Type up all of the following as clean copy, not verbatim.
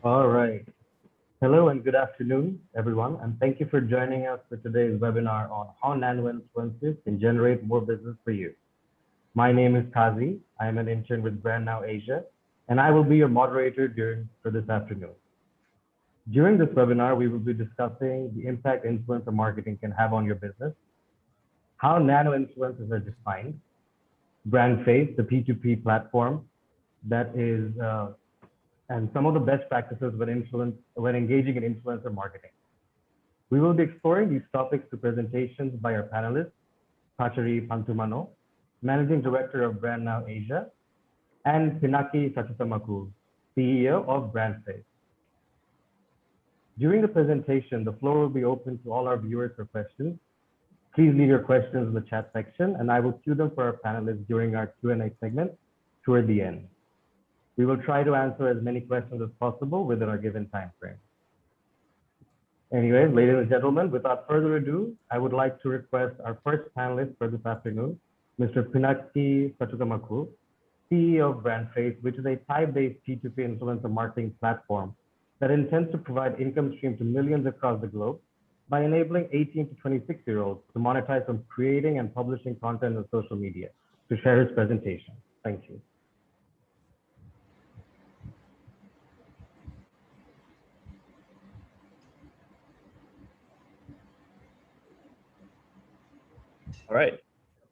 All right. Hello and good afternoon, everyone, and thank you for joining us for today's webinar on how nano-influencers can generate more business for you. My name is Kazi. I am an intern with Brand Now Asia, and I will be your moderator for this afternoon. During this webinar, we will be discussing the impact influencer marketing can have on your business, how nano-influencers are defined, BRANDFACE, the P2P platform that is and some of the best practices when engaging in influencer marketing. We will be exploring these topics through presentations by our panelists, Pachari Pantumano, Managing Director of Brand Now Asia, and Pinaki Sachitamaku, CEO of BRANDFACE. During the presentation, the floor will be open to all our viewers for questions. Please leave your questions in the chat section, and I will queue them for our panelists during our Q&A segment toward the end. We will try to answer as many questions as possible within our given time frame. Anyways, ladies and gentlemen, without further ado, I would like to request our first panelist for this afternoon, Mr. Pinaki Sachitamaku, CEO of BRANDFACE, which is a Thai-based P2P influencer marketing platform that intends to provide income stream to millions across the globe by enabling 18 to 26-year-olds to monetize from creating and publishing content on social media. To share his presentation. Thank you. All right.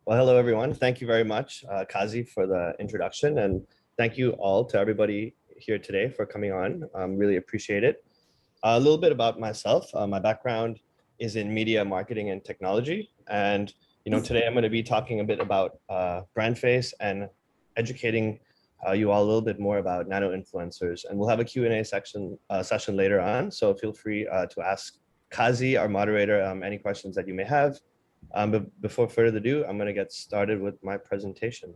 Well, hello, everyone. Thank you very much, Kazi, for the introduction. And thank you all to everybody here today for coming on. Really appreciate it. A little bit about myself. My background is in media marketing and technology. And today I'm going to be talking a bit about BRANDFACE and educating you all a little bit more about nano-influencers. And we'll have a Q&A session later on. So feel free to ask Kazi, our moderator, any questions that you may have. But before further ado, I'm going to get started with my presentation.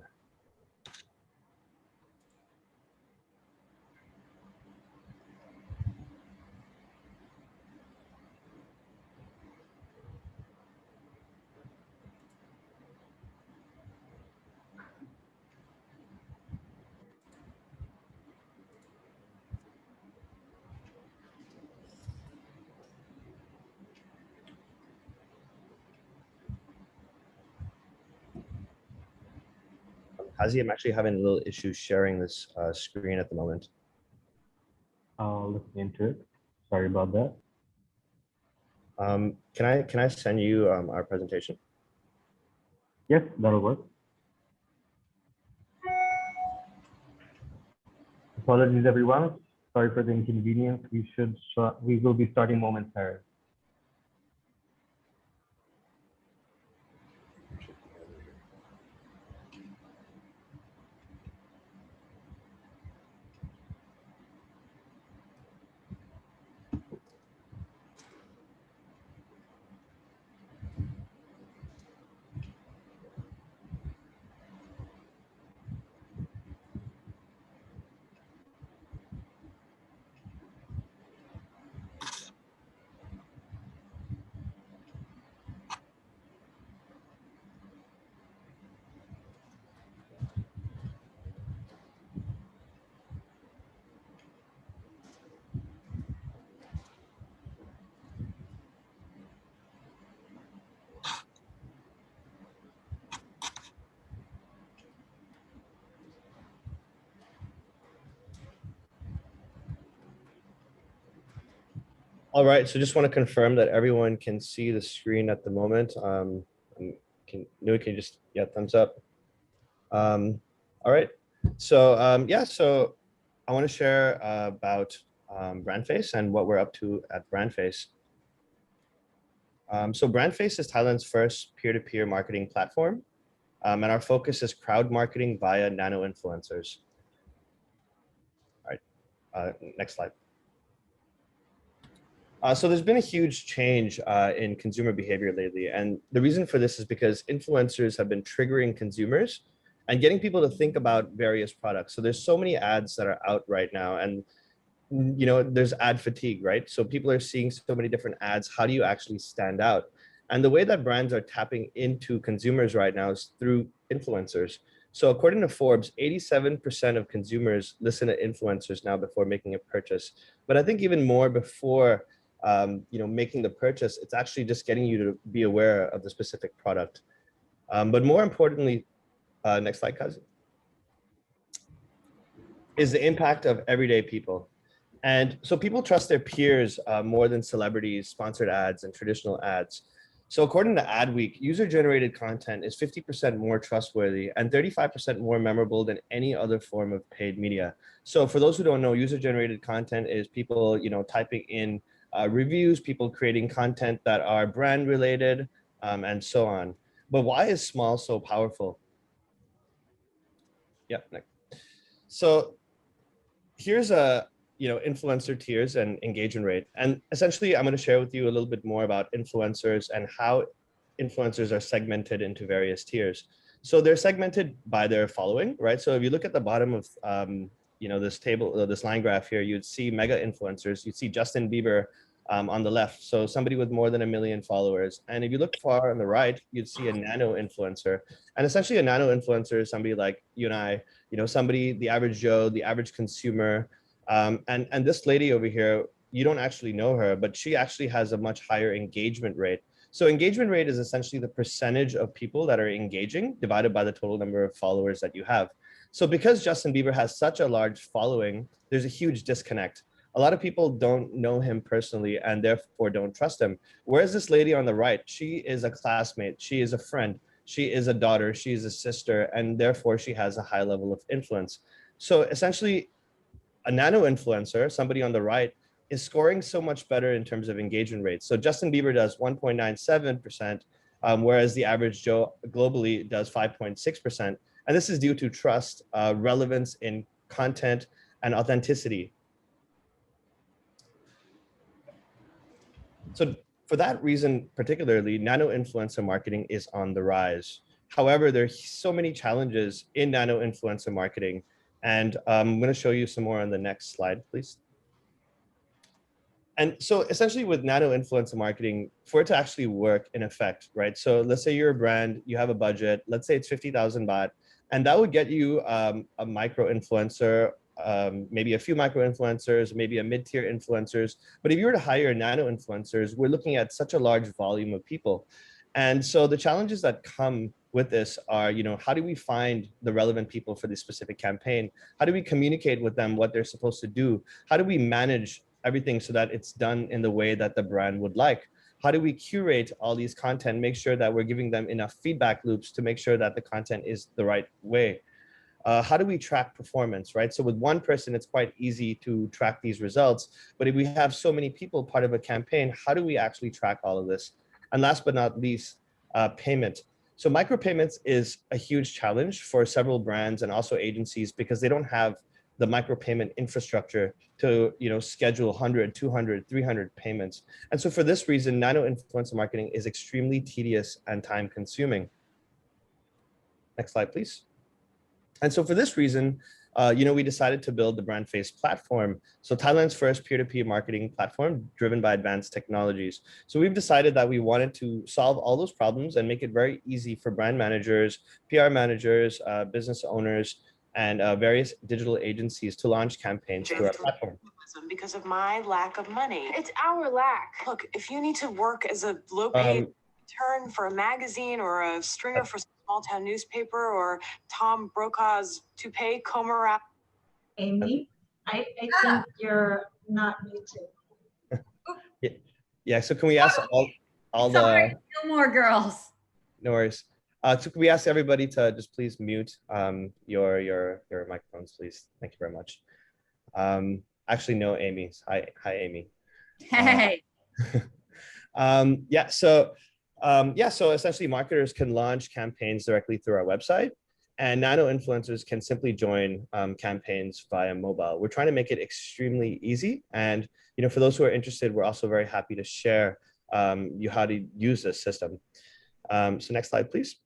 Kazi, I'm actually having a little issue sharing this screen at the moment. I'll look into it. Sorry about that. Can I send you our presentation? Yes, that'll work. Apologies, everyone. Sorry for the inconvenience. We will be starting momentarily. All right, so just want to confirm that everyone can see the screen at the moment. Can you just thumbs up? All right, so yeah, so I want to share about BRANDFACE and what we're up to at BRANDFACE. So BRANDFACE is Thailand's first peer-to-peer marketing platform, and our focus is crowd marketing via nano-influencers. All right, next slide. So there's been a huge change in consumer behavior lately. And the reason for this is because influencers have been triggering consumers and getting people to think about various products. So there's so many ads that are out right now, and there's ad fatigue, right? So people are seeing so many different ads. How do you actually stand out? And the way that brands are tapping into consumers right now is through influencers. So according to Forbes, 87% of consumers listen to influencers now before making a purchase. But I think even more before making the purchase, it's actually just getting you to be aware of the specific product. But more importantly, next slide, Kazi, is the impact of everyday people. And so people trust their peers more than celebrities, sponsored ads, and traditional ads. So according to Adweek, user-generated content is 50% more trustworthy and 35% more memorable than any other form of paid media. So for those who don't know, user-generated content is people, typing in reviews, people creating content that are brand related, and so on. But why is small so powerful? Yeah. So here's a influencer tiers and engagement rate. And essentially, I'm going to share with you a little bit more about influencers and how influencers are segmented into various tiers. So they're segmented by their following, right? So if you look at the bottom of this table, this line graph here, you'd see mega influencers. You'd see Justin Bieber on the left, so somebody with more than 1 million followers. And if you look far on the right, you'd see a nano influencer. And essentially, a nano influencer is somebody like you and I, somebody, the average Joe, the average consumer. And this lady over here, you don't actually know her, but she actually has a much higher engagement rate. So engagement rate is essentially the percentage of people that are engaging divided by the total number of followers that you have. So because Justin Bieber has such a large following, there's a huge disconnect. A lot of people don't know him personally and therefore don't trust him. Whereas this lady on the right, she is a classmate, she is a friend, she is a daughter, she is a sister, and therefore she has a high level of influence. So essentially, a nano influencer, somebody on the right, is scoring so much better in terms of engagement rates. So Justin Bieber does 1.97%, whereas the average Joe globally does 5.6%. And this is due to trust, relevance in content, and authenticity. So for that reason, particularly, nano influencer marketing is on the rise. However, there are so many challenges in nano influencer marketing. And I'm going to show you some more on the next slide, please. And so essentially with nano influencer marketing, for it to actually work in effect, right? So let's say you're a brand, you have a budget, let's say it's 50,000 baht, and that would get you a micro influencer, maybe a few micro influencers, maybe a mid-tier influencers. But if you were to hire nano influencers, we're looking at such a large volume of people. And so the challenges that come with this are, how do we find the relevant people for this specific campaign? How do we communicate with them what they're supposed to do? How do we manage everything so that it's done in the way that the brand would like? How do we curate all these content, make sure that we're giving them enough feedback loops to make sure that the content is the right way? How do we track performance, right? So with one person, it's quite easy to track these results. But if we have so many people part of a campaign, how do we actually track all of this? And last but not least, payment. So micropayments is a huge challenge for several brands and also agencies because they don't have the micropayment infrastructure to schedule 100, 200, 300 payments. And so for this reason, nano influencer marketing is extremely tedious and time consuming. Next slide, please. And so for this reason, we decided to build the BRANDFACE platform. So Thailand's first peer-to-peer marketing platform driven by advanced technologies. So we've decided that we wanted to solve all those problems and make it very easy for brand managers, PR managers, business owners, and various digital agencies to launch campaigns through our platform. Because of my lack of money. It's our lack. Look, if you need to work as a low-paid intern for a magazine or a stringer for a small-town newspaper or Tom Brokaw's toupee comber wrap. Amy, I think you're not muted. Yeah, so can we ask all Sorry, no more girls. No worries. So can we ask everybody to just please mute your microphones, please? Thank you very much. Actually, no, Amy. Hi, Amy. Hey. So essentially marketers can launch campaigns directly through our website, and nano influencers can simply join campaigns via mobile. We're trying to make it extremely easy. And for those who are interested, we're also very happy to share how to use this system. So next slide, please.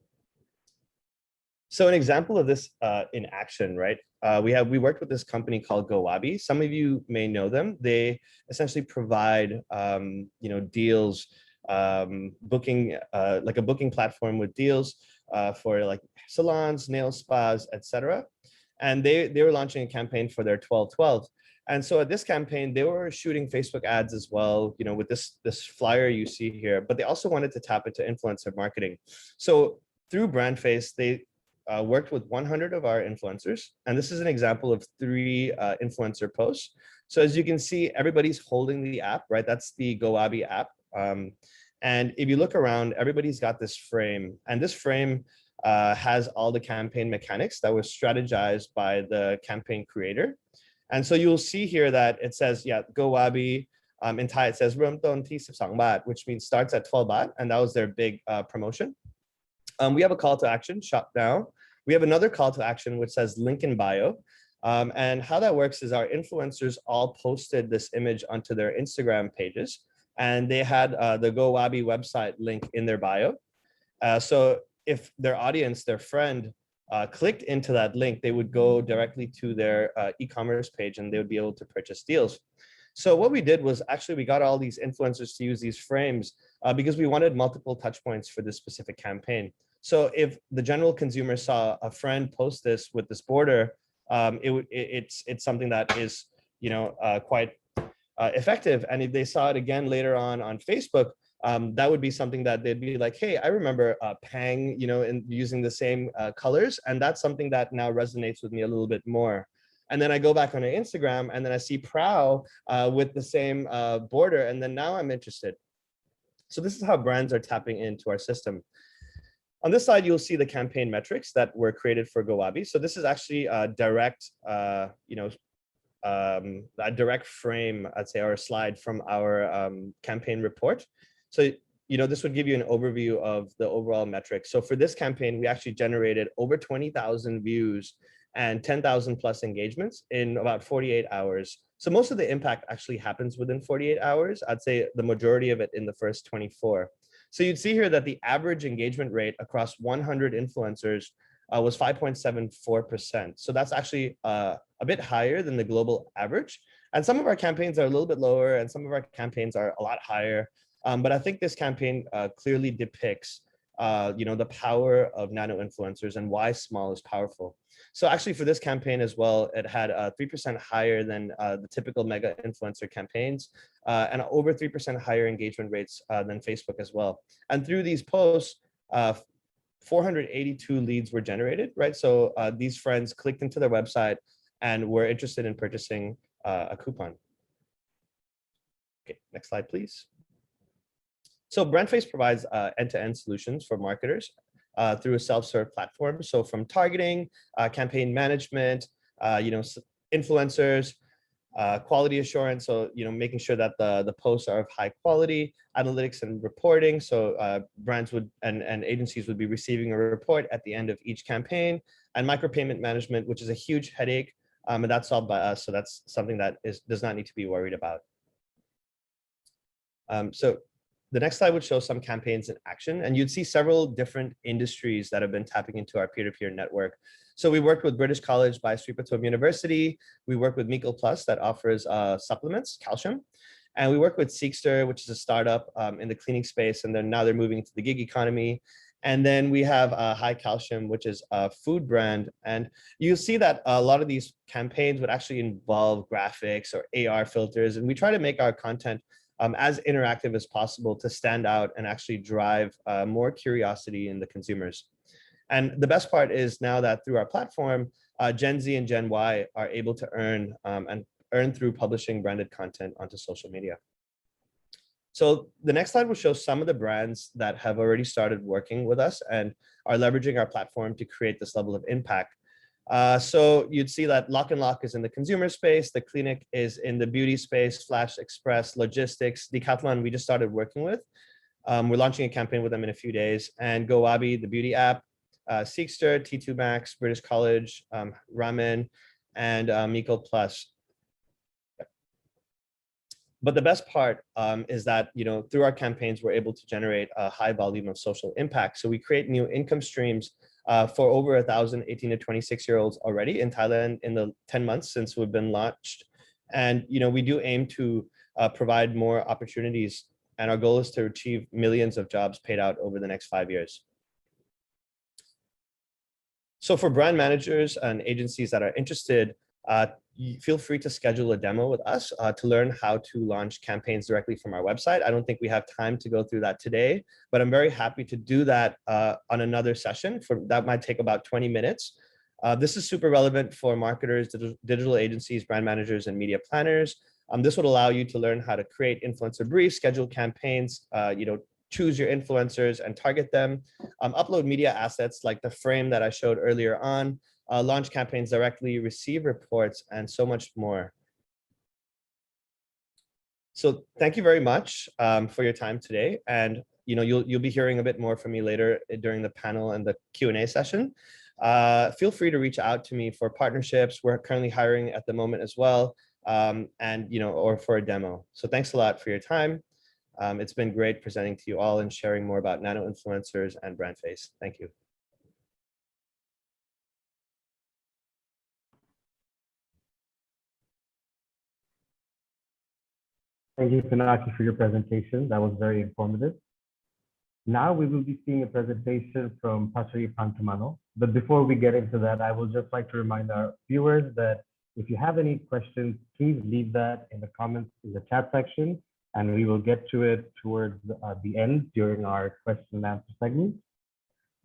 So an example of this in action, right? We worked with this company called GoWabi. Some of you may know them. They essentially provide deals, booking, like a booking platform with deals for like salons, nail spas, etc. And they were launching a campaign for their 12/12. And so at this campaign, they were shooting Facebook ads as well, you know, with this flyer you see here, but they also wanted to tap into influencer marketing. So through BRANDFACE, they worked with 100 of our influencers. And this is an example of 3 influencer posts. So as you can see, everybody's holding the app, right? That's the GoWabi app. And if you look around, everybody's got this frame, and this frame has all the campaign mechanics that was strategized by the campaign creator. And so you'll see here that it says, yeah, GoWabi, in Thai it says เริ่มต้นที่12 baht, which means starts at 12 baht, and that was their big promotion. We have a call to action, shop now. We have another call to action which says link in bio. And how that works is our influencers all posted this image onto their Instagram pages, and they had the GoWabi website link in their bio. So if their audience, their friend, clicked into that link, they would go directly to their e-commerce page and they would be able to purchase deals. So what we did was actually we got all these influencers to use these frames because we wanted multiple touch points for this specific campaign. So if the general consumer saw a friend post this with this border, it's something that is, you know, quite effective. And if they saw it again later on Facebook, that would be something that they'd be like, hey, I remember Pang, you know, and using the same colors. And that's something that now resonates with me a little bit more. And then I go back on Instagram and then I see Prow with the same border. And then now I'm interested. So this is how brands are tapping into our system. On this side, you'll see the campaign metrics that were created for GoWabi. So this is actually a direct, you know, a direct frame, I'd say, or a slide from our campaign report. So, you know, this would give you an overview of the overall metrics. So for this campaign, we actually generated over 20,000 views and 10,000 plus engagements in about 48 hours. So most of the impact actually happens within 48 hours. I'd say the majority of it in the first 24. So you'd see here that the average engagement rate across 100 influencers was 5.74%. So that's actually a bit higher than the global average. And some of our campaigns are a little bit lower and some of our campaigns are a lot higher. But I think this campaign clearly depicts, you know, the power of nano-influencers and why small is powerful. So actually for this campaign as well, it had 3% higher than the typical mega influencer campaigns and over 3% higher engagement rates than Facebook as well. And through these posts, 482 leads were generated, right? So these friends clicked into their website and were interested in purchasing a coupon. Okay, next slide, please. So BRANDFACE provides end-to-end solutions for marketers through a self-serve platform. So from targeting, campaign management, you know, influencers, quality assurance. So, you know, making sure that the posts are of high quality, analytics and reporting. So brands would and agencies would be receiving a report at the end of each campaign, and micropayment management, which is a huge headache. And that's solved by us. So that's something that does not need to be worried about. So the next slide would show some campaigns in action, and you'd see several different industries that have been tapping into our peer-to-peer network. So we worked with British College by Sri Patum University. We work with Miko Plus that offers supplements, calcium. And we work with Seekster, which is a startup in the cleaning space. And then now they're moving to the gig economy. And then we have High Calcium, which is a food brand. And you'll see that a lot of these campaigns would actually involve graphics or AR filters. And we try to make our content as interactive as possible to stand out and actually drive more curiosity in the consumers. And the best part is now that through our platform, Gen Z and Gen Y are able to earn through publishing branded content onto social media. So the next slide will show some of the brands that have already started working with us and are leveraging our platform to create this level of impact. So you'd see that Lock and Lock is in the consumer space, the Clinic is in the beauty space, Flash Express, logistics, Decathlon we just started working with. We're launching a campaign with them in a few days, and GoWabi, the beauty app, Seekster, T2 Max, British College, Ramen, and Miko Plus. But the best part is that, you know, through our campaigns, we're able to generate a high volume of social impact. So we create new income streams for over 1,000 18 to 26-year-olds already in Thailand in the 10 months since we've been launched. And, you know, we do aim to provide more opportunities, and our goal is to achieve millions of jobs paid out over the next 5 years. So for brand managers and agencies that are interested, feel free to schedule a demo with us to learn how to launch campaigns directly from our website. I don't think we have time to go through that today, but I'm very happy to do that on another session. That might take about 20 minutes. This is super relevant for marketers, digital agencies, brand managers, and media planners. This would allow you to learn how to create influencer briefs, schedule campaigns, choose your influencers and target them, upload media assets like the frame that I showed earlier on, launch campaigns directly, receive reports, and so much more. So thank you very much for your time today. And you'll be hearing a bit more from me later during the panel and the Q&A session. Feel free to reach out to me for partnerships. We're currently hiring at the moment as well, or for a demo. So thanks a lot for your time. It's been great presenting to you all and sharing more about nano-influencers and BRANDFACE. Thank you. Thank you, Pinaki, for your presentation. That was very informative. Now we will be seeing a presentation from Pasari Pantumano. But before we get into that, I would just like to remind our viewers that if you have any questions, please leave that in the comments in the chat section, and we will get to it towards the end during our question and answer segment.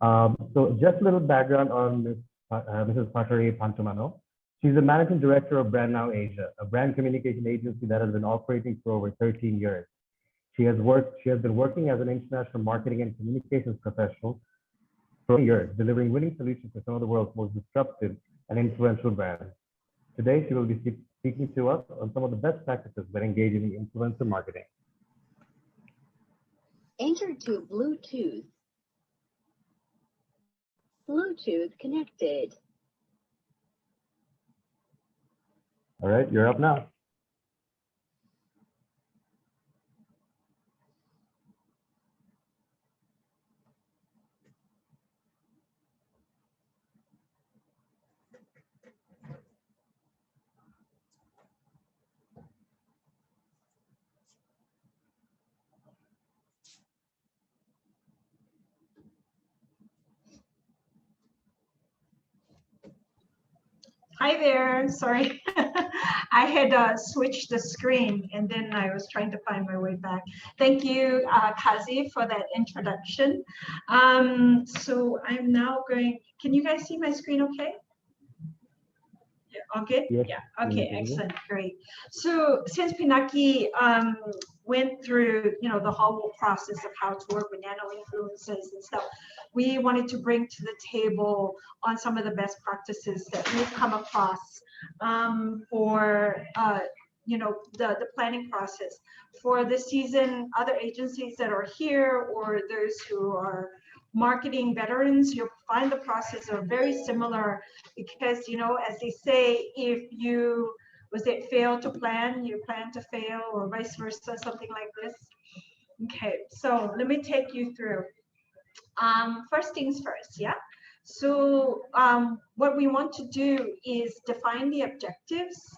So just a little background on Mrs. Pasari Pantumano. She's the Managing Director of Brand Now Asia, a brand communication agency that has been operating for over 13 years. She has been working as an international marketing and communications professional for years, delivering winning solutions for some of the world's most disruptive and influential brands. Today, she will be speaking to us on some of the best practices when engaging in influencer marketing. Enter to Bluetooth. Bluetooth connected. All right, you're up now. Hi there, sorry. I had switched the screen and then I was trying to find my way back. Thank you, Kazi, for that introduction. So I'm now going, can you guys see my screen okay? Yeah, all good? Yes. Yeah, okay, excellent, great. So since Pinaki went through, the whole process of how to work with nano-influencers and stuff, we wanted to bring to the table on some of the best practices that we've come across for the planning process for this season. Other agencies that are here or those who are marketing veterans, you'll find the process are very similar because, as they say, if you fail to plan, you plan to fail, or vice versa, something like this. Okay, so let me take you through. First things first, yeah. So what we want to do is define the objectives,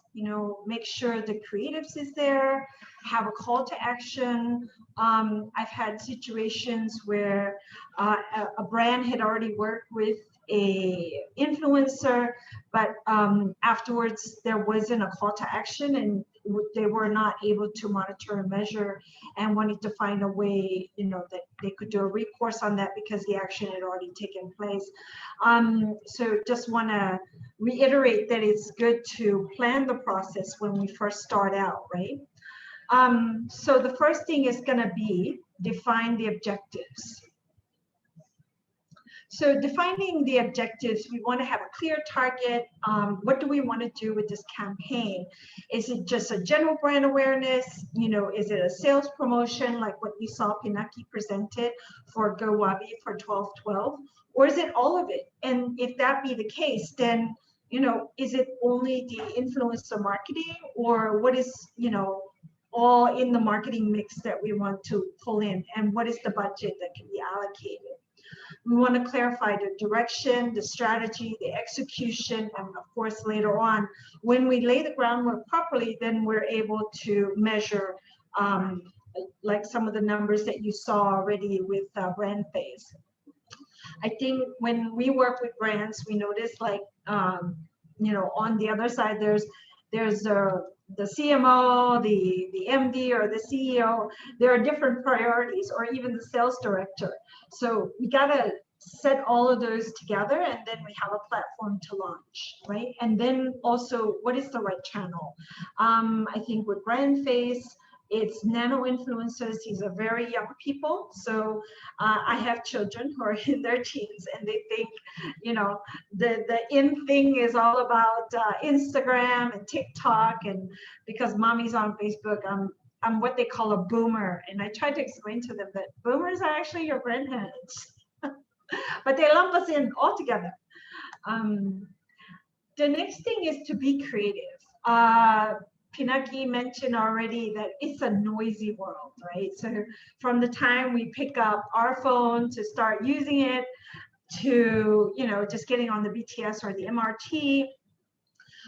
make sure the creatives is there, have a call to action. I've had situations where a brand had already worked with a influencer, but afterwards there wasn't a call to action and they were not able to monitor and measure, and wanted to find a way, that they could do a recourse on that because the action had already taken place. So just want to reiterate that it's good to plan the process when we first start out, right? So the first thing is going to be define the objectives. So defining the objectives, we want to have a clear target. What do we want to do with this campaign? Is it just a general brand awareness? Is it a sales promotion like what we saw Pinaki presented for GoWabi for 12/12? Or is it all of it? And if that be the case, then, is it only the influencer marketing, or what is, all in the marketing mix that we want to pull in, and what is the budget that can be allocated? We want to clarify the direction, the strategy, the execution, and of course, later on, when we lay the groundwork properly, then we're able to measure like some of the numbers that you saw already with BRANDFACE. I think when we work with brands, we notice like, you know, on the other side, there's the CMO, the MD, or the CEO. There are different priorities, or even the sales director. So we gotta set all of those together, and then we have a platform to launch, right? And then also, what is the right channel? I think with BRANDFACE, it's nano-influencers. These are very young people. So I have children who are in their teens, and they think, you know, the in thing is all about Instagram and TikTok, and because mommy's on Facebook, I'm what they call a boomer. And I try to explain to them that boomers are actually your grandparents. But they lump us in all together. The next thing is to be creative. Pinaki mentioned already that it's a noisy world, right? So from the time we pick up our phone to start using it, to, you know, just getting on the BTS or the MRT,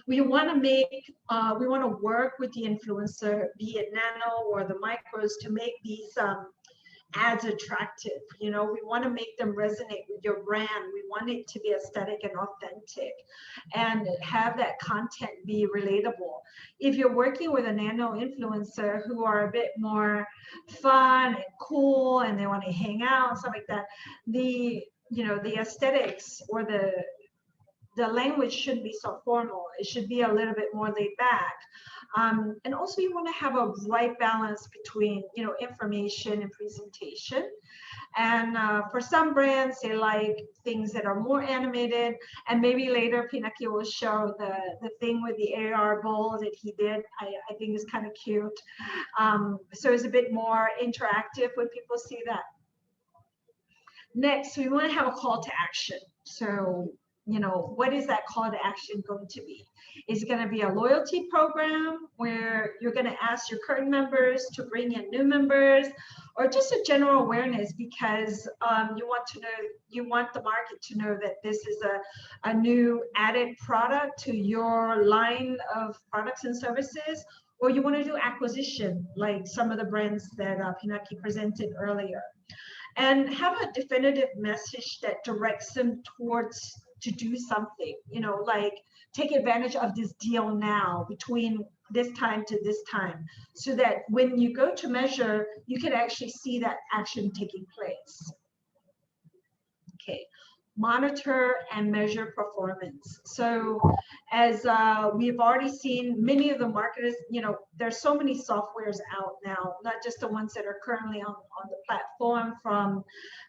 we want to work with the influencer, be it nano or the micros, to make these ads attractive. You know, we want to make them resonate with your brand. We want it to be aesthetic and authentic, and have that content be relatable. If you're working with a nano influencer who are a bit more fun and cool, and they want to hang out, stuff like that, the aesthetics or the language shouldn't be so formal. It should be a little bit more laid back. And also, you want to have a right balance between, you know, information and presentation. And for some brands, they like things that are more animated. And maybe later, Pinaki will show the thing with the AR bowl that he did. I think is kind of cute. So it's a bit more interactive when people see that. Next, we want to have a call to action. So, you know, what is that call to action going to be? Is it going to be a loyalty program where you're going to ask your current members to bring in new members, or just a general awareness because you want the market to know that this is a new added product to your line of products and services, or you want to do acquisition like some of the brands that Pinaki presented earlier, and have a definitive message that directs them towards to do something, you know, like take advantage of this deal now between this time to this time, so that when you go to measure, you can actually see that action taking place. Okay, monitor and measure performance. So as we've already seen, many of the marketers, you know, there's so many softwares out now, not just the ones that are currently on the platform from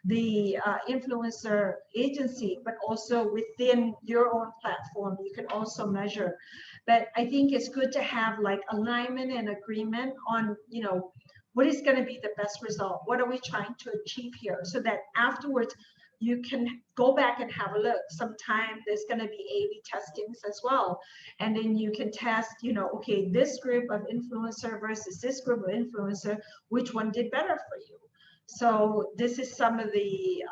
the influencer agency, but also within your own platform, you can also measure. But I think it's good to have like alignment and agreement on, you know, what is going to be the best result? What are we trying to achieve here? So that afterwards, you can go back and have a look. Sometime there's going to be A/B testings as well. And then you can test, you know, okay, this group of influencer versus this group of influencer, which one did better for you? So this is some of the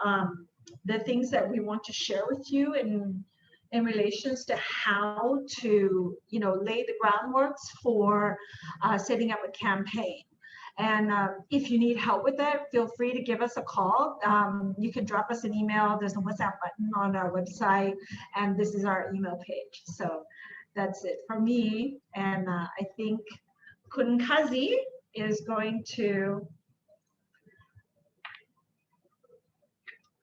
things that we want to share with you in relations to how to, you know, lay the groundwork for setting up a campaign. And if you need help with that, feel free to give us a call. You can drop us an email. There's a WhatsApp button on our website, and this is our email page. So that's it for me. And I think Kunkazi is going to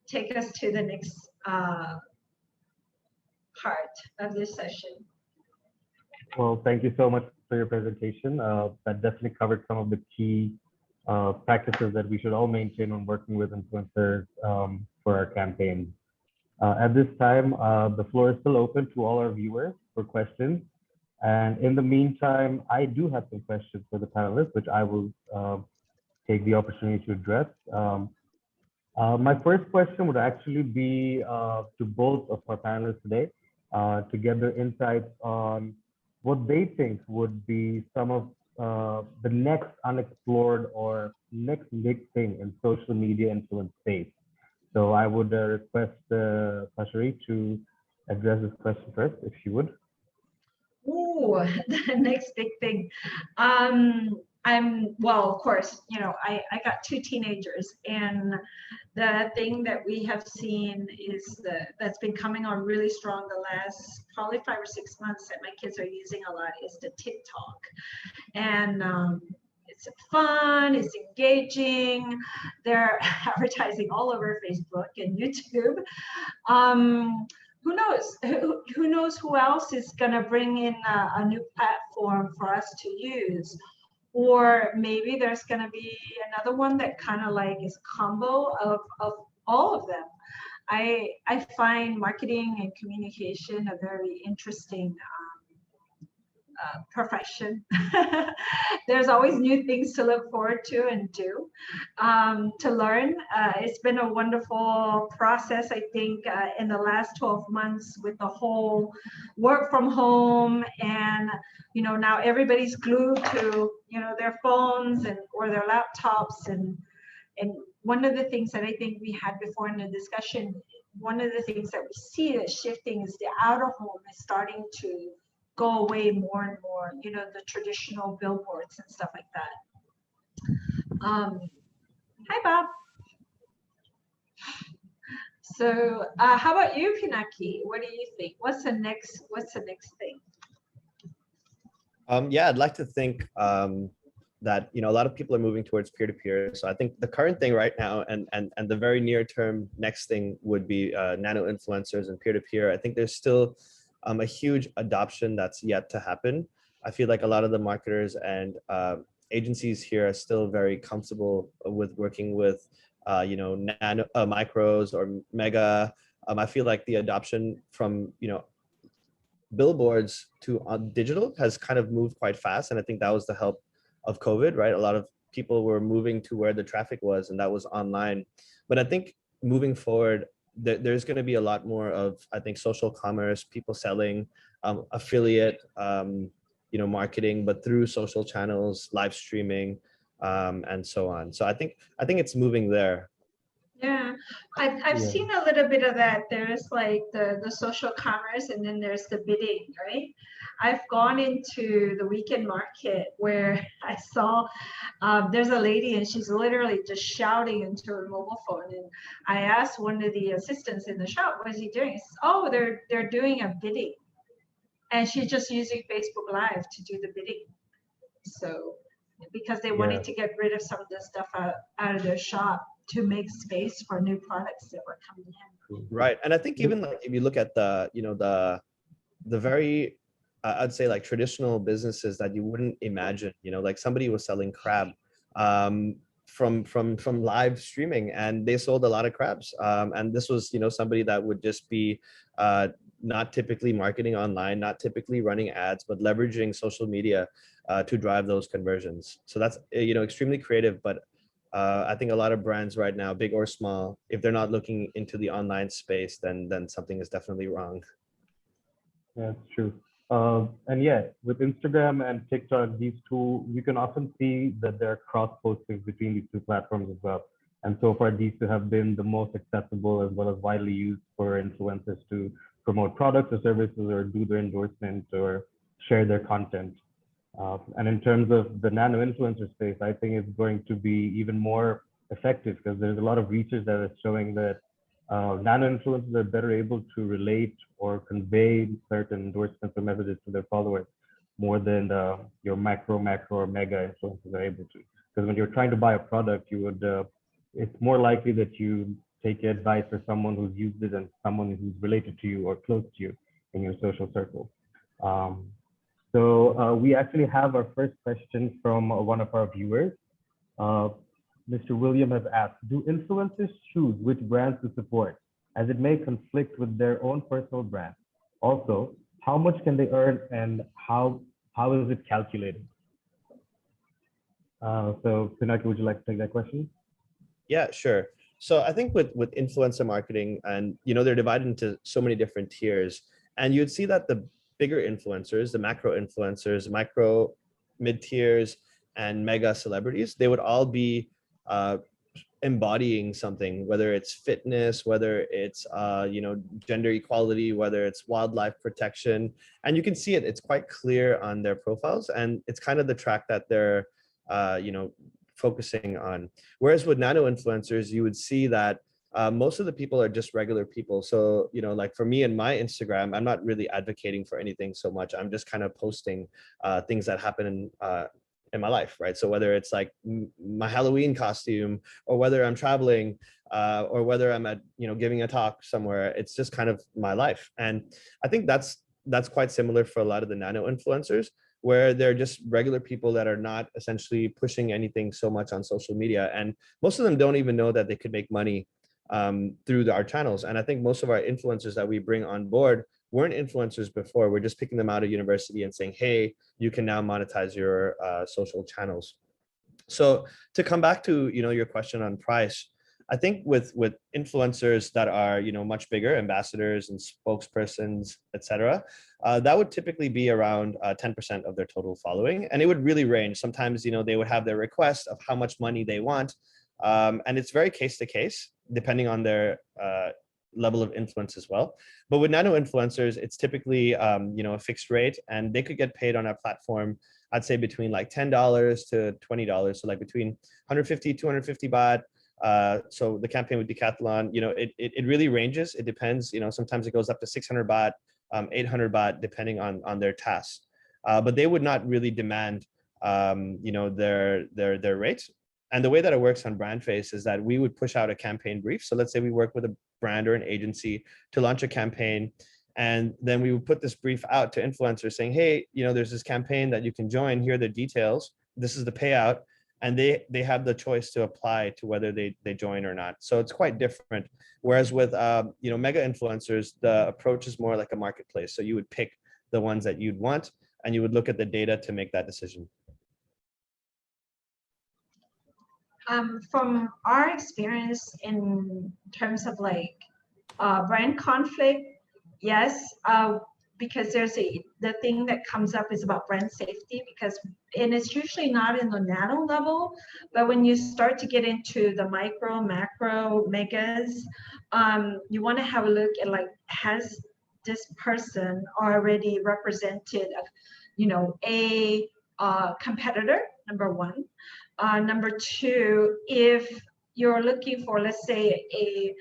take us to the next part of this session. Well, thank you so much for your presentation. That definitely covered some of the key practices that we should all maintain when working with influencers for our campaign. At this time, the floor is still open to all our viewers for questions. And in the meantime, I do have some questions for the panelists, which I will take the opportunity to address. My first question would actually be to both of our panelists today to get their insights on what they think would be some of the next unexplored or next big thing in social media influence space. So I would request Pashari to address this question first, if she would. Ooh, the next big thing. well, of course, you know, I got two teenagers, and the thing that we have seen is that's been coming on really strong the last probably 5 or 6 months that my kids are using a lot is the TikTok. And it's fun, it's engaging. They're advertising all over Facebook and YouTube. Who knows? Who knows who else is going to bring in a new platform for us to use? Or maybe there's going to be another one that kind of like is combo of all of them. I find marketing and communication a very interesting profession. There's always new things to look forward to and do, to learn. It's been a wonderful process, I think, in the last 12 months with the whole work from home, and you know, now everybody's glued to, you know, their phones and or their laptops, and one of the things that I think we had before in the discussion, one of the things that we see that's shifting is the outer home is starting to go away more and more, you know, the traditional billboards and stuff like that. Hi, Bob. So how about you, Pinaki? What do you think? What's the next thing? Yeah, I'd like to think that, you know, a lot of people are moving towards peer-to-peer. So I think the current thing right now and the very near term next thing would be nano-influencers and peer-to-peer. I think there's still a huge adoption that's yet to happen. I feel like a lot of the marketers and agencies here are still very comfortable with working with, you know, nano micros or mega. I feel like the adoption from, you know, billboards to digital has kind of moved quite fast. And I think that was the help of COVID, right? A lot of people were moving to where the traffic was, and that was online. But I think moving forward, there's going to be a lot more of, I think, social commerce, people selling, affiliate, you know, marketing, but through social channels, live streaming, and so on. So I think it's moving there. Yeah, I've seen a little bit of that. There's like the social commerce, and then there's the bidding, right? I've gone into the weekend market where I saw there's a lady and she's literally just shouting into her mobile phone. And I asked one of the assistants in the shop, what is he doing? He says, oh, they're doing a bidding. And she's just using Facebook Live to do the bidding. So because they wanted to get rid of some of the stuff out of their shop to make space for new products that were coming in. Right. And I think even like if you look at the, you know, the very, I'd say like traditional businesses that you wouldn't imagine, you know, like somebody was selling crab from live streaming, and they sold a lot of crabs. And this was, you know, somebody that would just be not typically marketing online, not typically running ads, but leveraging social media to drive those conversions. So that's, you know, extremely creative. But I think a lot of brands right now, big or small, if they're not looking into the online space, then something is definitely wrong. Yeah, that's true. And yeah, with Instagram and TikTok, these two, you can often see that there are cross postings between these two platforms as well. And so far, these two have been the most accessible as well as widely used for influencers to promote products or services or do their endorsement or share their content. And in terms of the nano-influencer space, I think it's going to be even more effective because there's a lot of research that is showing that nano-influencers are better able to relate or convey certain endorsements or messages to their followers more than your macro, or mega influencers are able to. Because when you're trying to buy a product, you would, it's more likely that you take advice from someone who's used it and someone who's related to you or close to you in your social circle. So we actually have our first question from one of our viewers. Mr. William has asked, do influencers choose which brands to support as it may conflict with their own personal brand? Also, how much can they earn and how is it calculated? So Pinaki, would you like to take that question? Yeah, sure. So I think with influencer marketing, and you know, they're divided into so many different tiers, and you'd see that the bigger influencers, the macro influencers, micro, mid tiers, and mega celebrities, they would all be embodying something, whether it's fitness, whether it's you know, gender equality, whether it's wildlife protection, and you can see it's quite clear on their profiles, and it's kind of the track that they're focusing on. Whereas with nano influencers, you would see that most of the people are just regular people. So, like for me and my Instagram, I'm not really advocating for anything so much. I'm just kind of posting things that happen in my life, right? So whether it's like my Halloween costume, or whether I'm traveling, or whether I'm at, giving a talk somewhere, it's just kind of my life. And I think that's quite similar for a lot of the nano influencers, where they're just regular people that are not essentially pushing anything so much on social media. And most of them don't even know that they could make money through our channels. And I think most of our influencers that we bring on board weren't influencers before. We're just picking them out of university and saying, hey, you can now monetize your social channels. So to come back to, your question on price, I think with influencers that are, much bigger, ambassadors and spokespersons, etc., that would typically be around 10% of their total following. And it would really range. Sometimes, they would have their request of how much money they want. And it's very case to case, depending on their level of influence as well. But with nano influencers, it's typically, a fixed rate, and they could get paid on our platform, I'd say between like $10 to $20. So like between 150, 250 baht. So the campaign with Decathlon, it really ranges. It depends, sometimes it goes up to 600 baht, 800 baht, depending on their tasks. But they would not really demand, their rate. And the way that it works on BRANDFACE is that we would push out a campaign brief. So let's say we work with a brand or an agency to launch a campaign. And then we would put this brief out to influencers saying, hey, there's this campaign that you can join. Here are the details. This is the payout. And they have the choice to apply to whether they join or not. So it's quite different. Whereas with, mega influencers, the approach is more like a marketplace. So you would pick the ones that you'd want, and you would look at the data to make that decision. From our experience in terms of like brand conflict, yes, because there's the thing that comes up is about brand safety, and it's usually not in the nano level, but when you start to get into the micro, macro, megas, you want to have a look at like, has this person already represented a competitor, number one. Number two, if you're looking for, let's say, a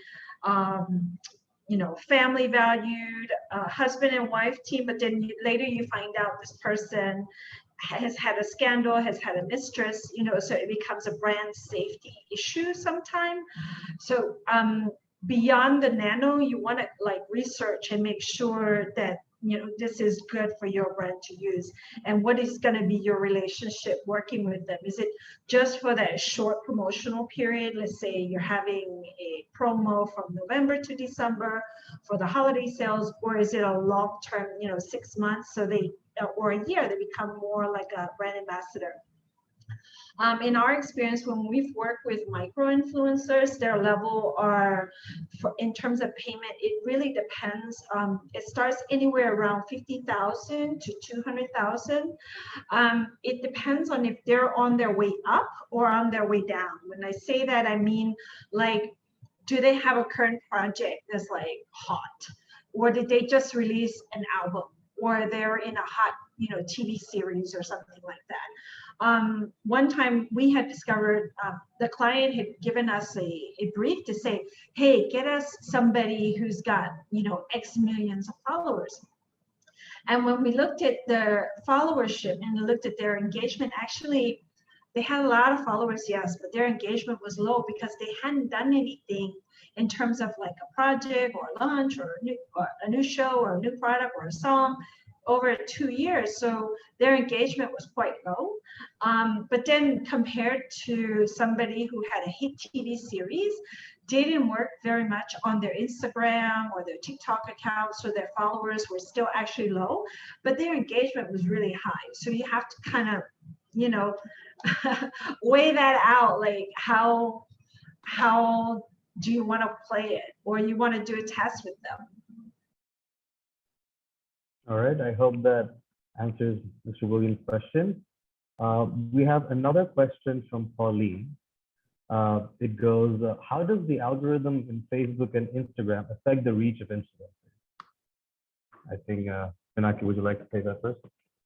family valued husband and wife team, but then later you find out this person has had a scandal, has had a mistress, so it becomes a brand safety issue sometime. So beyond the nano, you want to like research and make sure that this is good for your brand to use, and what is going to be your relationship working with them. Is it just for that short promotional period? Let's say you're having a promo from November to December for the holiday sales, or is it a long-term, 6 months, so or a year, they become more like a brand ambassador? In our experience, when we've worked with micro influencers, their level in terms of payment, it really depends. It starts anywhere around 50,000 to 200,000. It depends on if they're on their way up or on their way down. When I say that, I mean, like, do they have a current project that's like hot, or did they just release an album, or they're in a hot, TV series or something like that. One time we had discovered the client had given us a brief to say, hey, get us somebody who's got, X millions of followers. And when we looked at their followership and looked at their engagement, actually, they had a lot of followers, yes, but their engagement was low because they hadn't done anything in terms of like a project or a launch or a new show or a new product or a song over 2 years. So their engagement was quite low. But then compared to somebody who had a hit TV series, didn't work very much on their Instagram or their TikTok account, so their followers were still actually low, but their engagement was really high. So you have to kind of, weigh that out, like how do you want to play it, or you want to do a test with them. All right, I hope that answers Mr. Williams' question. We have another question from Pauline. It goes, how does the algorithm in Facebook and Instagram affect the reach of influencers? I think, Pinaki, would you like to take that first?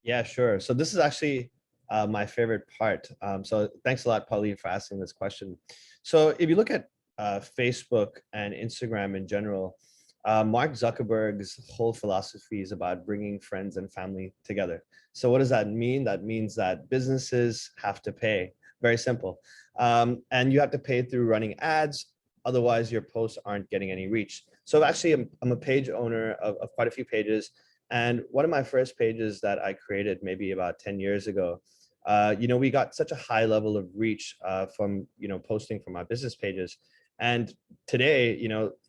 Yeah, sure. So this is actually my favorite part. So thanks a lot, Pauline, for asking this question. So if you look at Facebook and Instagram in general, Mark Zuckerberg's whole philosophy is about bringing friends and family together. So what does that mean? That means that businesses have to pay. Very simple. And you have to pay through running ads. Otherwise, your posts aren't getting any reach. So actually, I'm a page owner of quite a few pages. And one of my first pages that I created maybe about 10 years ago, we got such a high level of reach from, posting from our business pages. And today,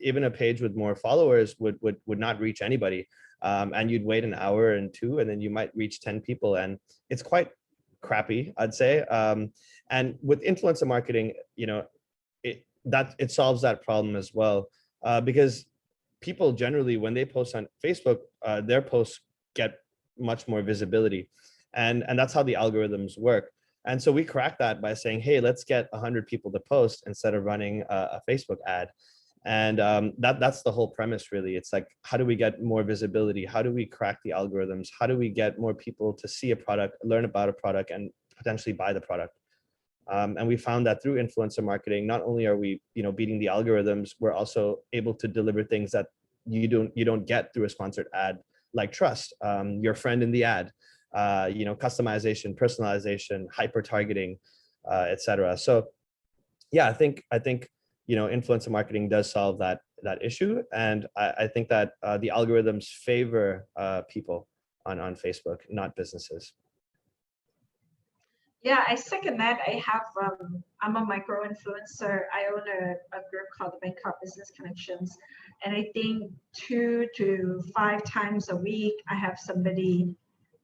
even a page with more followers would not reach anybody. And you'd wait an hour and two, and then you might reach 10 people. And it's quite crappy, I'd say. And with influencer marketing, it solves that problem as well. Because people generally, when they post on Facebook, their posts get much more visibility. And that's how the algorithms work. And so we crack that by saying, hey, let's get 100 people to post instead of running a Facebook ad. And that's the whole premise, really. It's like, how do we get more visibility? How do we crack the algorithms? How do we get more people to see a product, learn about a product, and potentially buy the product? And we found that through influencer marketing, not only are we, beating the algorithms, we're also able to deliver things that you don't get through a sponsored ad, like trust, your friend in the ad, customization, personalization, hyper targeting, etc. So, yeah, I think influencer marketing does solve that issue, and I think that the algorithms favor people on Facebook, not businesses. Yeah, I second that. I'm a micro influencer. I own a group called the Bangkok Business Connections. And I think 2 to 5 times a week, I have somebody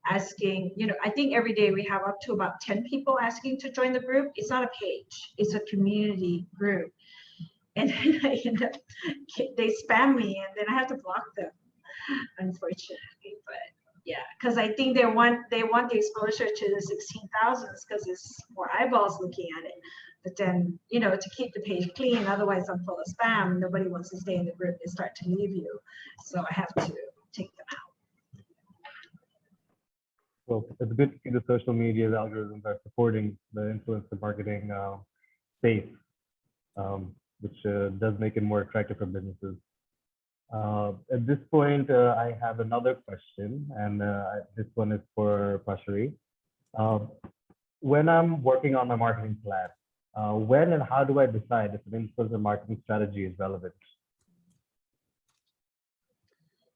asking, I think every day we have up to about 10 people asking to join the group. It's not a page, it's a community group. And then I end up, they spam me and then I have to block them, unfortunately. But yeah, because I think they want the exposure to the 16,000s because it's more eyeballs looking at it. But then, to keep the page clean, otherwise I'm full of spam. Nobody wants to stay in the group. They start to leave you. So I have to take them out. Well, it's good to see the social media algorithms are supporting the influencer marketing space, which does make it more attractive for businesses. At this point, I have another question, and this one is for Pashari. When I'm working on my marketing plan, when and how do I decide if an influencer marketing strategy is relevant?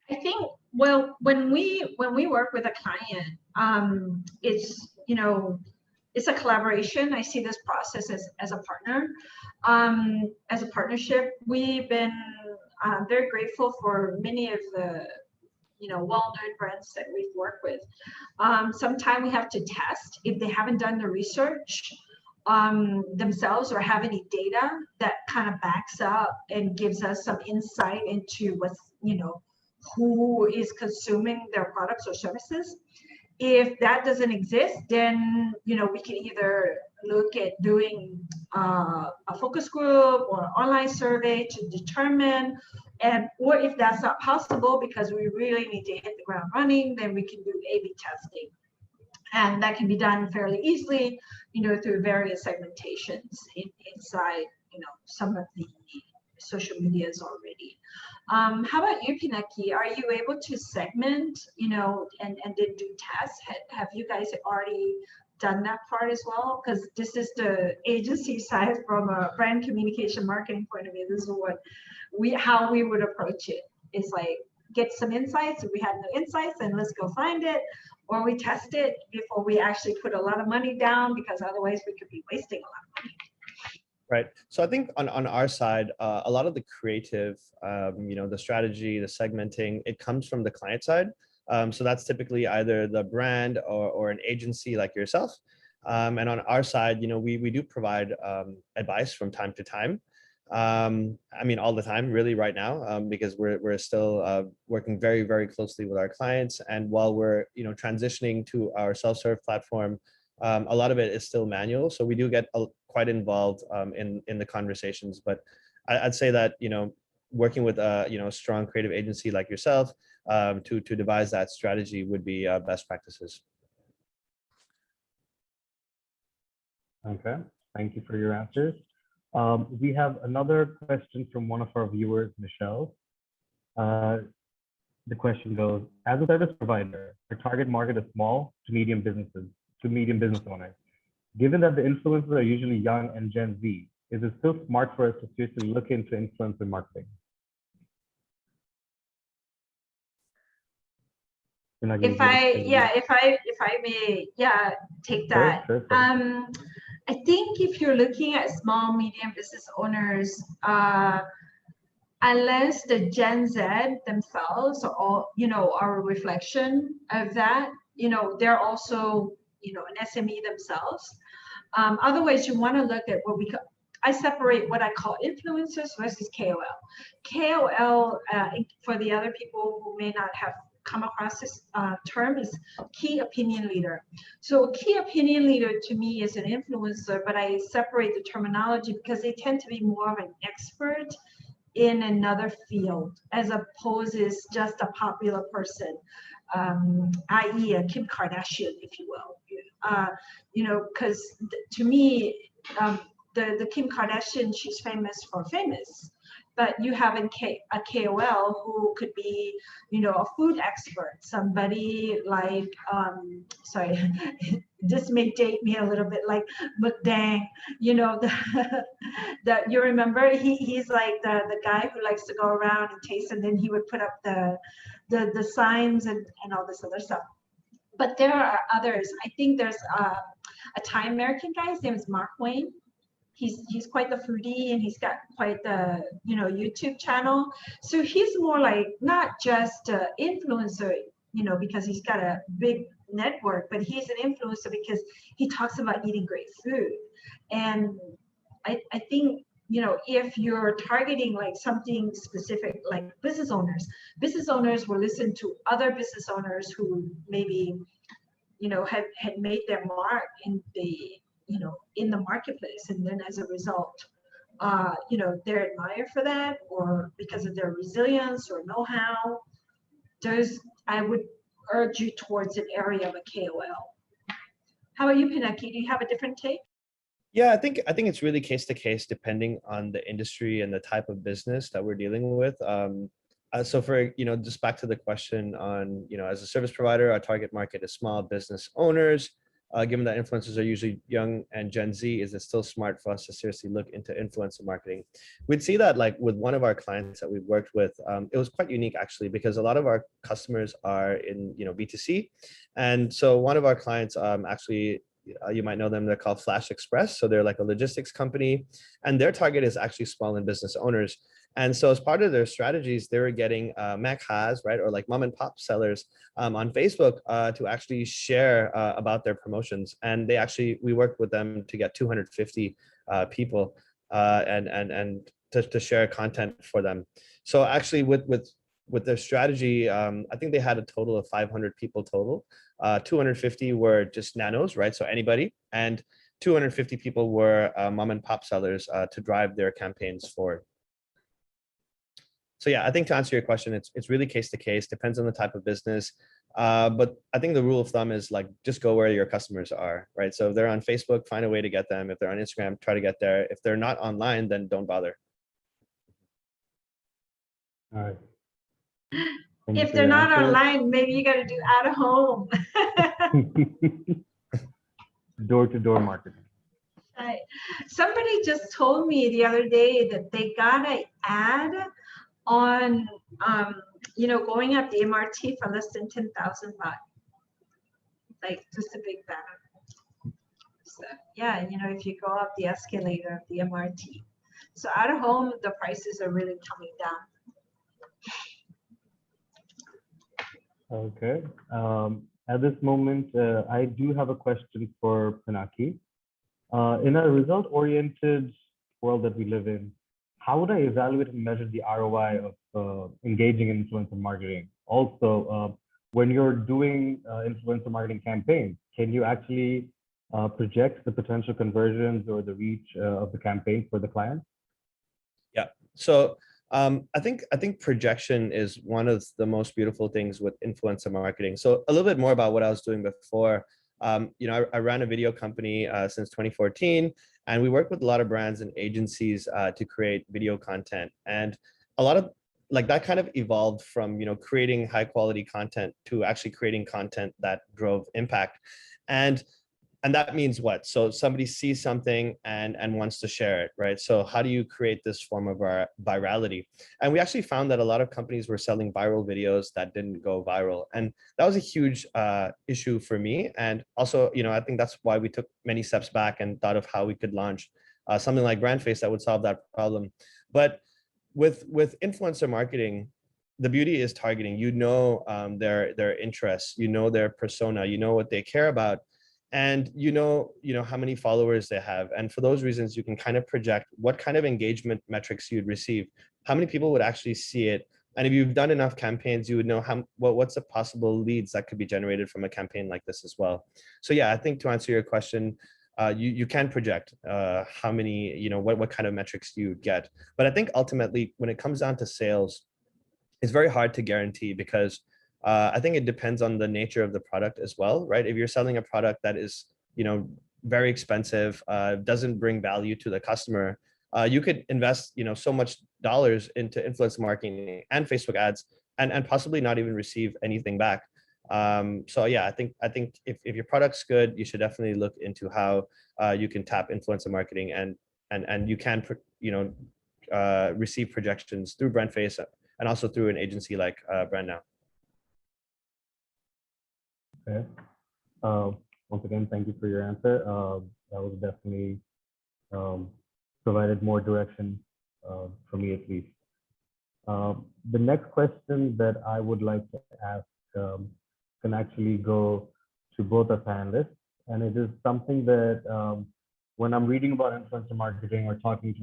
I think, well, when we work with a client, it's a collaboration. I see this process as a partner, as a partnership. We've been very grateful for many of the well-known brands that we've worked with. Sometimes we have to test if they haven't done the research themselves or have any data that kind of backs up and gives us some insight into what's who is consuming their products or services. If that doesn't exist, then we can either look at doing a focus group or online survey to determine, or if that's not possible because we really need to hit the ground running, then we can do A/B testing, and that can be done fairly easily, through various segmentations inside some of the social medias already. How about you, Pinaki? Are you able to segment, and then do tests? Have you guys already done that part as well? Because this is the agency side from a brand communication marketing point of view. This is how we would approach it. It's like, get some insights. If we have no insights, then let's go find it. Or we test it before we actually put a lot of money down, because otherwise we could be wasting a lot of money. Right. So I think on our side, a lot of the creative, the strategy, the segmenting, it comes from the client side. So that's typically either the brand or an agency like yourself. And on our side, we do provide advice from time to time. I mean, all the time, really, right now, because we're still working very, very closely with our clients. And while we're transitioning to our self-serve platform, a lot of it is still manual. So we do get quite involved in the conversations. But I'd say that working with a strong creative agency like yourself to devise that strategy would be best practices. Okay, thank you for your answers. We have another question from one of our viewers, Michelle. The question goes, as a service provider, our target market is small to medium businesses, to medium business owners. Given that the influencers are usually young and Gen Z, is it still smart for us to seriously look into influencer marketing? If I may, take that. Sure. I think if you're looking at small, medium business owners, unless the Gen Z themselves are all, are a reflection of that, they're also, an SME themselves. Otherwise, you want to look at what I separate what I call influencers versus KOL. KOL, for the other people who may not have come across this term, is key opinion leader. So a key opinion leader to me is an influencer, but I separate the terminology because they tend to be more of an expert in another field as opposed to just a popular person, i.e. a Kim Kardashian, if you will. Because to me, the Kim Kardashian, she's famous for famous, but you have a KOL who could be, a food expert, somebody like, sorry, this may date me a little bit, like mukbang, you remember, he's like the guy who likes to go around and taste, and then he would put up the signs and all this other stuff. But there are others. I think there's a Thai American guy, his name is Mark Wayne. He's quite the foodie, and he's got quite the YouTube channel. So he's more like not just an influencer, because he's got a big network, but he's an influencer because he talks about eating great food. And I think if you're targeting like something specific, like business owners will listen to other business owners who maybe had made their mark in the marketplace, and then as a result, they're admired for that, or because of their resilience or know-how. I would urge you towards an area of a KOL. How about you, Pinaki? Do you have a different take? Yeah, I think it's really case to case depending on the industry and the type of business that we're dealing with. So for just back to the question on as a service provider, our target market is small business owners. Given that influencers are usually young and Gen Z, is it still smart for us to seriously look into influencer marketing? We'd see that like with one of our clients that we've worked with, it was quite unique actually, because a lot of our customers are in B2C, and so one of our clients actually, you might know them, they're called Flash Express. So they're like a logistics company, and their target is actually small and business owners. And so as part of their strategies, they were getting Mac-has, right, or like mom and pop sellers on Facebook to actually share about their promotions. And we worked with them to get 250 people and to share content for them. So actually with their strategy, I think they had a total of 500 people total. 250 were just nanos, right? So anybody, and 250 people were mom and pop sellers to drive their campaigns forward. So yeah, I think to answer your question, it's really case to case, depends on the type of business. But I think the rule of thumb is like, just go where your customers are, right? So if they're on Facebook, find a way to get them. If they're on Instagram, try to get there. If they're not online, then don't bother. All right. If they're not online, maybe you got to do out of home. Door-to-door marketing. Right. Somebody just told me the other day that they got an ad on, going up the MRT for less than 10,000 baht. Like just a big banner. So yeah, if you go up the escalator of the MRT. So out of home, the prices are really coming down. Okay. At this moment, I do have a question for Pinaki. In a result-oriented world that we live in, how would I evaluate and measure the ROI of engaging in influencer marketing? Also, when you're doing influencer marketing campaigns, can you actually project the potential conversions or the reach of the campaign for the client? Yeah. So I think projection is one of the most beautiful things with influencer marketing. So a little bit more about what I was doing before. I ran a video company since 2014, and we work with a lot of brands and agencies to create video content. And a lot of like that kind of evolved from, creating high quality content to actually creating content that drove impact. And that means what? So somebody sees something and wants to share it, right? So how do you create this form of virality? And we actually found that a lot of companies were selling viral videos that didn't go viral. And that was a huge issue for me. And also, I think that's why we took many steps back and thought of how we could launch something like BRANDFACE that would solve that problem. But with influencer marketing, the beauty is targeting. Their interests, their persona, what they care about, and how many followers they have. And for those reasons, you can kind of project what kind of engagement metrics you'd receive, how many people would actually see it. And if you've done enough campaigns, you would know what's the possible leads that could be generated from a campaign like this as well. So yeah, I think to answer your question, you can project how many, what kind of metrics you get. But I think ultimately, when it comes down to sales, it's very hard to guarantee, because I think it depends on the nature of the product as well, right? If you're selling a product that is, very expensive, doesn't bring value to the customer, you could invest, so much dollars into influencer marketing and Facebook ads and possibly not even receive anything back. So yeah, I think if your product's good, you should definitely look into how you can tap influencer marketing and you can, receive projections through BRANDFACE and also through an agency like BrandNow. Okay. Once again, thank you for your answer. That was definitely provided more direction for me, at least. The next question that I would like to ask can actually go to both our panelists, and it is something that when I'm reading about influencer marketing or talking to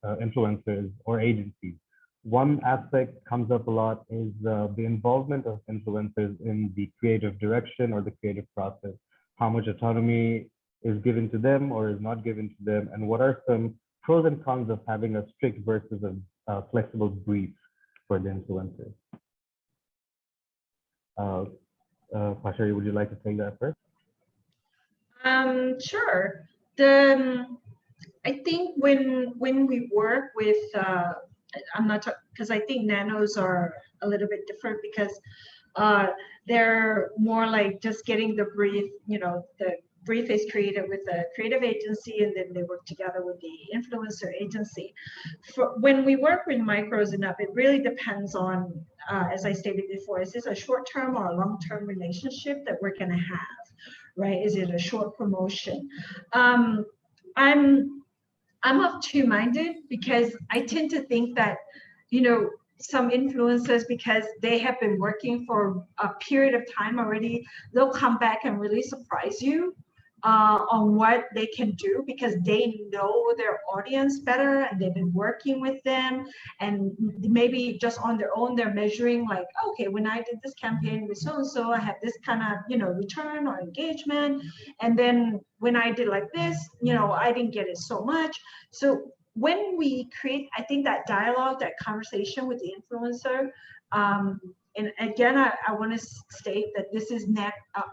influencers or agencies, one aspect comes up a lot is the involvement of influencers in the creative direction or the creative process. How much autonomy is given to them or is not given to them, and what are some pros and cons of having a strict versus a flexible brief for the influencers? Pashari, would you like to take that first? Sure. I think when we work with I'm not because I think nanos are a little bit different, because they're more like just getting the brief. The brief is created with a creative agency, and then they work together with the influencer agency. When we work with micros and up, it really depends on, as I stated before, is this a short-term or a long-term relationship that we're going to have, right? Is it a short promotion? I'm of two-minded, because I tend to think that, some influencers, because they have been working for a period of time already, they'll come back and really surprise you on what they can do, because they know their audience better and they've been working with them, and maybe just on their own they're measuring like, okay, when I did this campaign with so and so, I had this kind of return or engagement, and then when I did like this, I didn't get it so much. So when we create, I think that dialogue, that conversation with the influencer, and again, I want to state that this is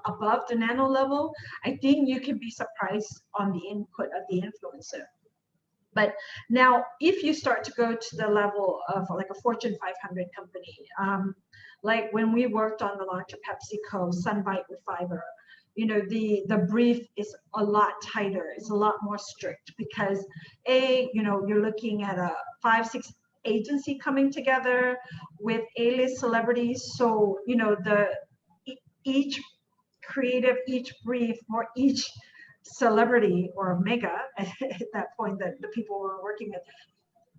above the nano level. I think you can be surprised on the input of the influencer. But now, if you start to go to the level of like a Fortune 500 company, like when we worked on the launch of PepsiCo Sunbite with Fiverr, the brief is a lot tighter. It's a lot more strict, because you're looking at a 5-6 agency coming together with A-list celebrities. So each creative, each brief for each celebrity or mega at that point that the people were working with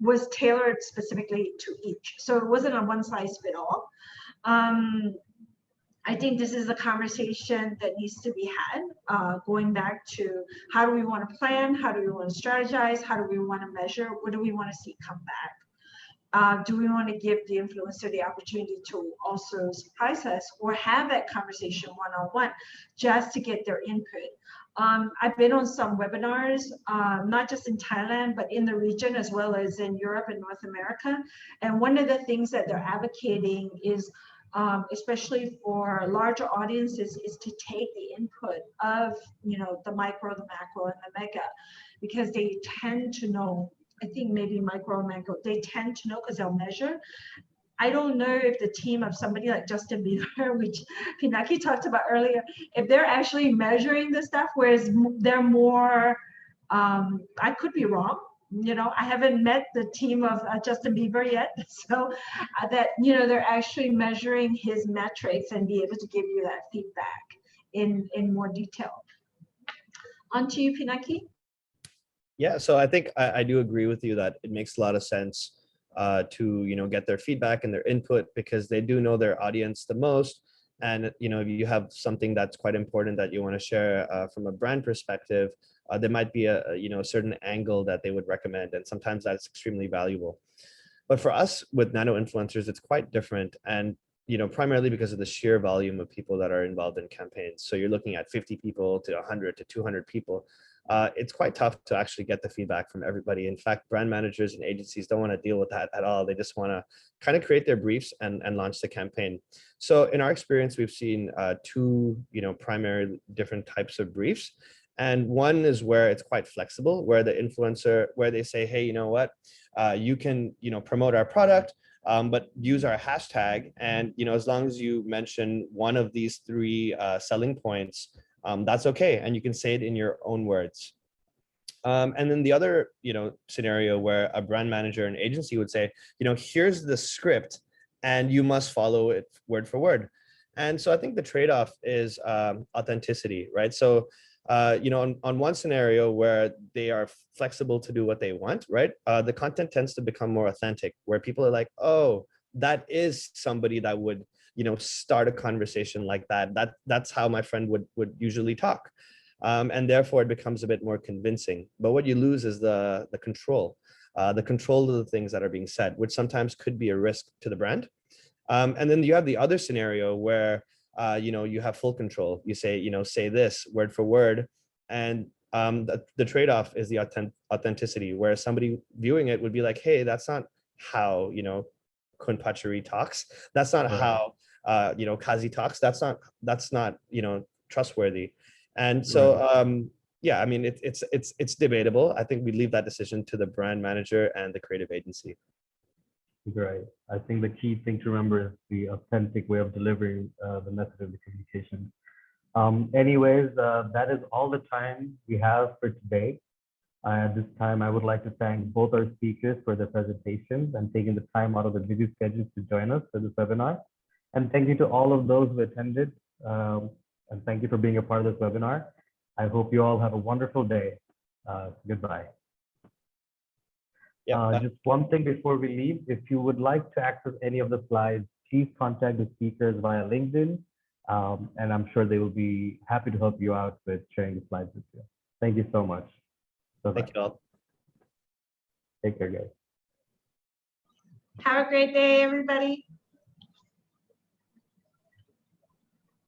was tailored specifically to each. So it wasn't a one size fit all. I think this is a conversation that needs to be had, going back to how do we want to plan, how do we want to strategize, how do we want to measure, what do we want to see come back? Do we want to give the influencer the opportunity to also surprise us, or have that conversation one-on-one just to get their input? I've been on some webinars, not just in Thailand, but in the region as well as in Europe and North America. And one of the things that they're advocating is especially for larger audiences, is to take the input of, the micro, the macro, and the mega, because they tend to know. I think maybe micro and macro, they tend to know because they'll measure. I don't know if the team of somebody like Justin Bieber, which Pinaki talked about earlier, if they're actually measuring this stuff, whereas they're more, I could be wrong. I haven't met the team of Justin Bieber yet. So that, they're actually measuring his metrics and be able to give you that feedback in more detail. On to you, Pinaki. Yeah, so I think I do agree with you that it makes a lot of sense to get their feedback and their input, because they do know their audience the most. And if you have something that's quite important that you want to share from a brand perspective, there might be a certain angle that they would recommend, and sometimes that's extremely valuable. But for us with nano-influencers, it's quite different, and primarily because of the sheer volume of people that are involved in campaigns. So you're looking at 50 people to 100 to 200 people. It's quite tough to actually get the feedback from everybody. In fact, brand managers and agencies don't want to deal with that at all. They just want to kind of create their briefs and launch the campaign. So in our experience, we've seen two primary different types of briefs. And one is where it's quite flexible, where the influencer, where they say, hey, you know what, you can promote our product, but use our hashtag. And as long as you mention one of these three selling points, that's okay, and you can say it in your own words. And then the other scenario where a brand manager and agency would say, here's the script and you must follow it word for word. And so I think the trade-off is authenticity, right? So on one scenario where they are flexible to do what they want, right, the content tends to become more authentic, where people are like, oh, that is somebody that would start a conversation like that. That's how my friend would usually talk. And therefore it becomes a bit more convincing. But what you lose is the control of the things that are being said, which sometimes could be a risk to the brand. And then you have the other scenario where you have full control. You say, say this word for word. And the trade-off is the authenticity, where somebody viewing it would be like, hey, that's not how Kunpachari talks. That's not how Kazi talks. That's not trustworthy. And so yeah, I mean it's debatable. I think we leave that decision to the brand manager and the creative agency. Right. I think the key thing to remember is the authentic way of delivering the method of the communication. Anyways, that is all the time we have for today. At this time, I would like to thank both our speakers for their presentations and taking the time out of their busy schedules to join us for this webinar. And thank you to all of those who attended. And thank you for being a part of this webinar. I hope you all have a wonderful day. Goodbye. Yeah. Just one thing before we leave, if you would like to access any of the slides, please contact the speakers via LinkedIn. And I'm sure they will be happy to help you out with sharing the slides with you. Thank you so much. Bye-bye. Thank you all. Take care, guys. Have a great day, everybody.